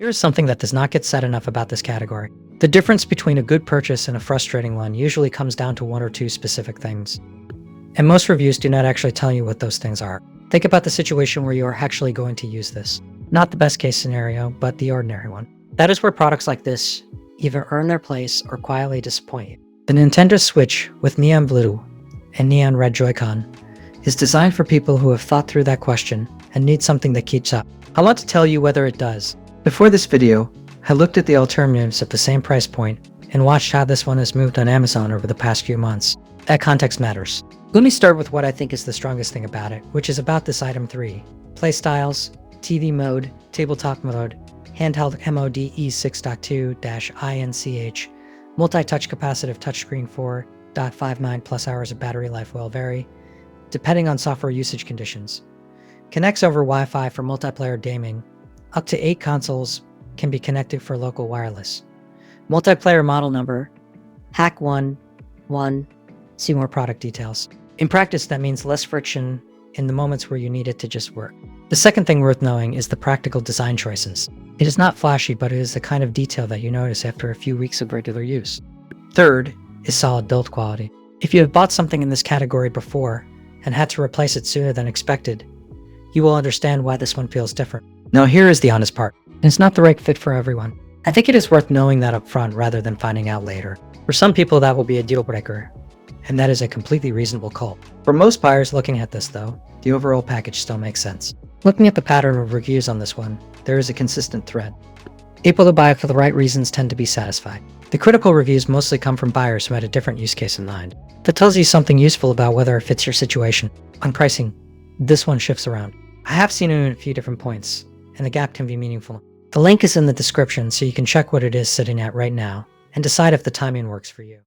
Here is something that does not get said enough about this category. The difference between a good purchase and a frustrating one usually comes down to one or two specific things. And most reviews do not actually tell you what those things are. Think about the situation where you are actually going to use this. Not the best case scenario, but the ordinary one. That is where products like this either earn their place or quietly disappoint you. The Nintendo Switch with neon blue and neon red Joy-Con is designed for people who have thought through that question and need something that keeps up. I want to tell you whether it does. Before this video, I looked at the alternatives at the same price point and watched how this one has moved on Amazon over the past few months. That context matters. Let me start with what I think is the strongest thing about it, which is about this item 3. Playstyles, TV mode, tabletop mode, handheld Mode6.2-inch, multi-touch capacitive touchscreen 4.59 plus hours of battery life will vary, depending on software usage conditions. Connects over Wi-Fi for multiplayer gaming. Up to 8 consoles can be connected for local wireless. Multiplayer model number, HAC11, see more product details. In practice, that means less friction in the moments where you need it to just work. The second thing worth knowing is the practical design choices. It is not flashy, but it is the kind of detail that you notice after a few weeks of regular use. Third is solid build quality. If you have bought something in this category before and had to replace it sooner than expected, you will understand why this one feels different. Now here is the honest part. It's not the right fit for everyone. I think it is worth knowing that up front rather than finding out later. For some people that will be a deal breaker, and that is a completely reasonable call. For most buyers looking at this though, the overall package still makes sense. Looking at the pattern of reviews on this one, there is a consistent thread. People who buy it for the right reasons tend to be satisfied. The critical reviews mostly come from buyers who had a different use case in mind. That tells you something useful about whether it fits your situation. On pricing, this one shifts around. I have seen it in a few different points, and the gap can be meaningful. The link is in the description so you can check what it is sitting at right now and decide if the timing works for you.